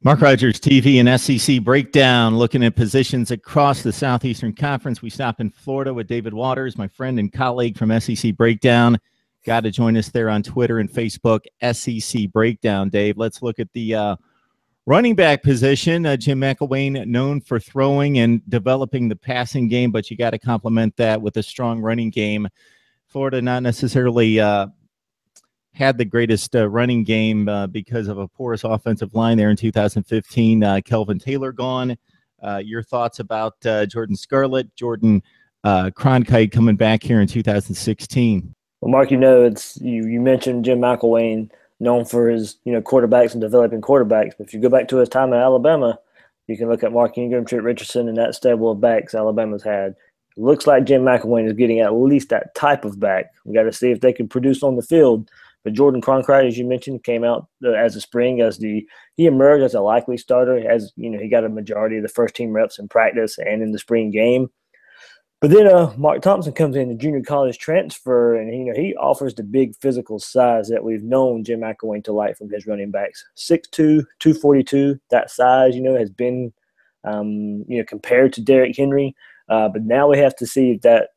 Mark Rogers TV and SEC Breakdown, looking at positions across the Southeastern Conference. We stop in Florida with David Waters, my friend and colleague from SEC Breakdown. Got to join us there on Twitter and Facebook, SEC Breakdown. Dave, let's look at the running back position. Jim McElwain, known for throwing and developing the passing game, but you got to complement that with a strong running game. Florida not necessarily had the greatest running game because of a porous offensive line there in 2015. Kelvin Taylor gone. Your thoughts about Jordan Scarlett, Jordan Cronkite coming back here in 2016? Well, Mark, you mentioned Jim McElwain, known for his quarterbacks and developing quarterbacks. But if you go back to his time at Alabama, you can look at Mark Ingram, Trent Richardson, and that stable of backs Alabama's had. It looks like Jim McElwain is getting at least that type of back. We got to see if they can produce on the field. But Jordan Cronkrite, as you mentioned, came out as a spring he emerged as a likely starter. As he got a majority of the first team reps in practice and in the spring game. But then Mark Thompson comes in, the junior college transfer, and he offers the big physical size that we've known Jim McElwain to like from his running backs. 6'2", 242. That size, has been compared to Derrick Henry. But now we have to see if that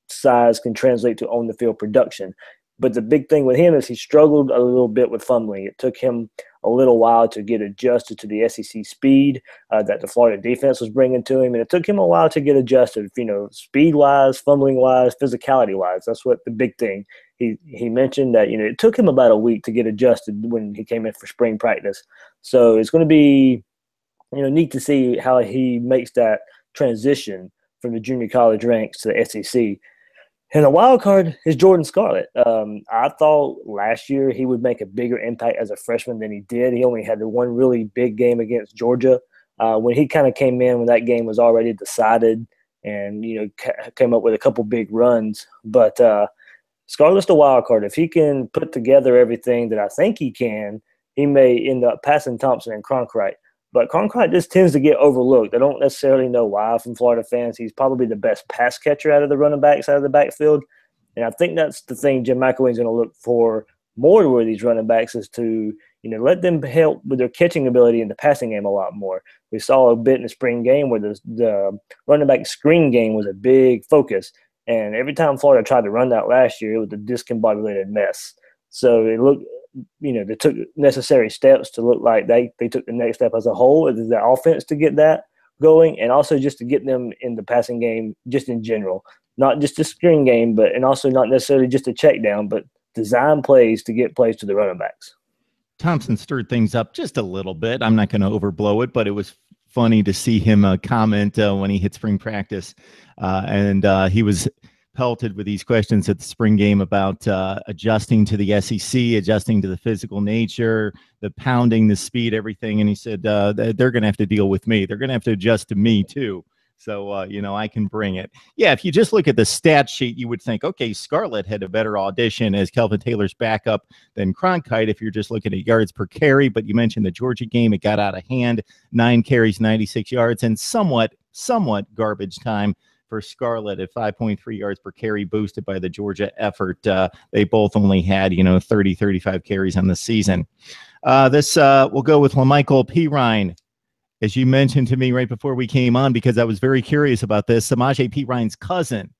size can translate to on the field production. But the big thing with him is he struggled a little bit with fumbling. It took him a little while to get adjusted to the SEC speed that the Florida defense was bringing to him. And it took him a while to get adjusted, speed-wise, fumbling-wise, physicality-wise. That's what the big thing. He mentioned that, it took him about a week to get adjusted when he came in for spring practice. So it's going to be, neat to see how he makes that transition from the junior college ranks to the SEC. And the wild card is Jordan Scarlett. I thought last year he would make a bigger impact as a freshman than he did. He only had the one really big game against Georgia. When he kind of came in when that game was already decided and, came up with a couple big runs. But Scarlett's the wild card. If he can put together everything that I think he can, he may end up passing Thompson and Cronkrite. But Cronkite just tends to get overlooked. I don't necessarily know why from Florida fans. He's probably the best pass catcher out of the running backs out of the backfield. And I think that's the thing Jim McElwain's going to look for more with these running backs is to, let them help with their catching ability in the passing game a lot more. We saw a bit in the spring game where the running back screen game was a big focus. And every time Florida tried to run that last year, it was a discombobulated mess. So it looked – they took necessary steps to look like they took the next step as a whole, as the offense to get that going, and also just to get them in the passing game just in general. Not just a screen game, and also not necessarily just a check down, but design plays to get plays to the running backs. Thompson stirred things up just a little bit. I'm not going to overblow it, but it was funny to see him comment when he hit spring practice. And he was pelted with these questions at the spring game about adjusting to the SEC, adjusting to the physical nature, the pounding, the speed, everything. And he said, they're going to have to deal with me. They're going to have to adjust to me too. So, I can bring it. Yeah, if you just look at the stat sheet, you would think, okay, Scarlett had a better audition as Kelvin Taylor's backup than Cronkite if you're just looking at yards per carry. But you mentioned the Georgia game. It got out of hand, 9 carries, 96 yards, and somewhat garbage time for Scarlett at 5.3 yards per carry, boosted by the Georgia effort. They both only had, 30, 35 carries on the season. We'll go with LaMichael Pirine. As you mentioned to me right before we came on, because I was very curious about this, Samaje Perine's cousin.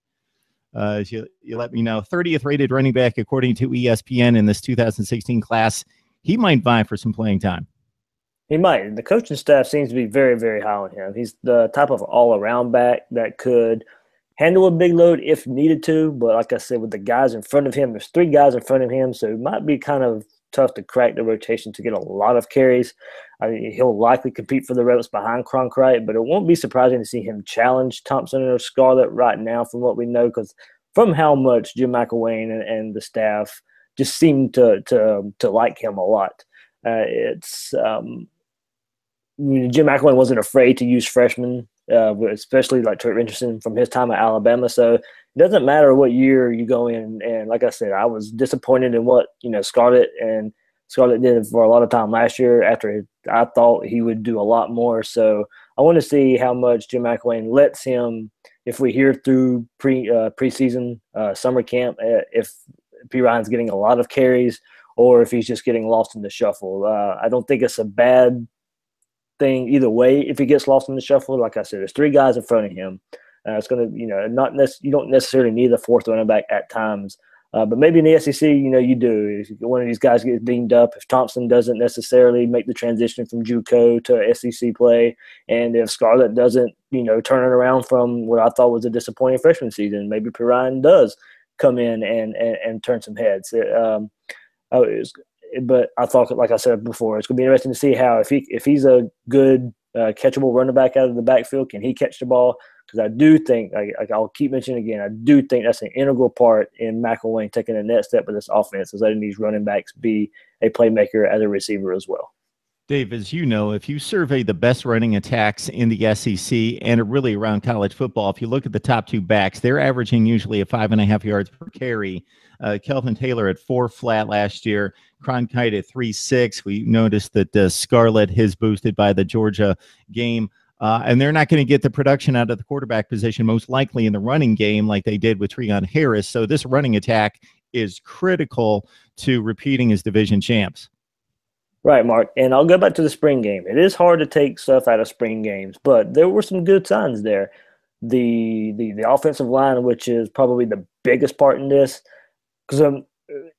As you let me know, 30th rated running back according to ESPN in this 2016 class. He might vie for some playing time. He might. The coaching staff seems to be very, very high on him. He's the type of all-around back that could handle a big load if needed to. But like I said, with the guys in front of him, there's 3 guys in front of him, so it might be kind of tough to crack the rotation to get a lot of carries. He'll likely compete for the reps behind Cronkrite, but it won't be surprising to see him challenge Thompson or Scarlett right now from what we know, because from how much Jim McElwain and the staff just seem to like him a lot. Jim McElwain wasn't afraid to use freshmen, especially like Trent Richardson from his time at Alabama. So it doesn't matter what year you go in. And like I said, I was disappointed in what Scarlett did for a lot of time last year. After I thought he would do a lot more. So I want to see how much Jim McElwain lets him. If we hear through preseason summer camp, if Perine's getting a lot of carries, or if he's just getting lost in the shuffle. I don't think it's a bad thing either way if he gets lost in the shuffle. Like I said, there's 3 guys in front of him. It's going to, you don't necessarily need a 4th running back at times. But maybe in the SEC, you do. If one of these guys gets dinged up, if Thompson doesn't necessarily make the transition from JUCO to SEC play, and if Scarlett doesn't, turn it around from what I thought was a disappointing freshman season, maybe Perrine does come in and turn some heads. But I thought, like I said before, it's going to be interesting to see how if he's a good catchable running back out of the backfield, can he catch the ball? Because I do think, I'll keep mentioning again, I do think that's an integral part in McElwain taking the next step of this offense, is letting these running backs be a playmaker as a receiver as well. Dave, as you know, if you survey the best running attacks in the SEC and really around college football, if you look at the top 2 backs, they're averaging usually a 5.5 yards per carry. Kelvin Taylor at 4 flat last year, Cronkite at 3.6. We noticed that Scarlet is boosted by the Georgia game. And they're not going to get the production out of the quarterback position, most likely in the running game, like they did with Treon Harris. So this running attack is critical to repeating as division champs. Right, Mark. And I'll go back to the spring game. It is hard to take stuff out of spring games, but there were some good signs there. The offensive line, which is probably the biggest part in this, because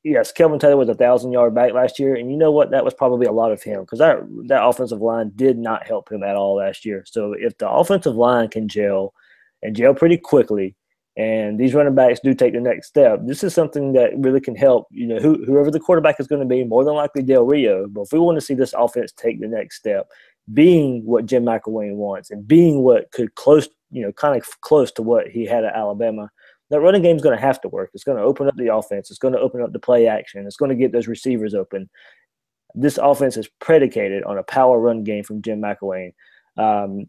yes, Kelvin Taylor was a 1,000-yard back last year, and you know what? That was probably a lot of him, because that offensive line did not help him at all last year. So if the offensive line can gel and gel pretty quickly, and these running backs do take the next step, this is something that really can help. Whoever the quarterback is going to be, more than likely Del Rio. But if we want to see this offense take the next step, being what Jim McElwain wants and being what could kind of close to what he had at Alabama, that running game is going to have to work. It's going to open up the offense. It's going to open up the play action. It's going to get those receivers open. This offense is predicated on a power run game from Jim McElwain.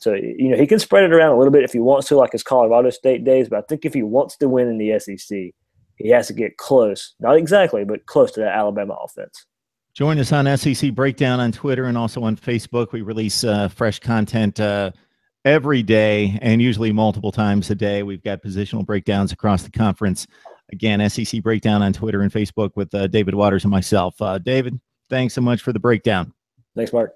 So he can spread it around a little bit if he wants to, like his Colorado State days. But I think if he wants to win in the SEC, he has to get close. Not exactly, but close to that Alabama offense. Join us on SEC Breakdown on Twitter and also on Facebook. We release fresh content every day and usually multiple times a day. We've got positional breakdowns across the conference. Again, SEC Breakdown on Twitter and Facebook with David Waters and myself. David, thanks so much for the breakdown. Thanks, Mark.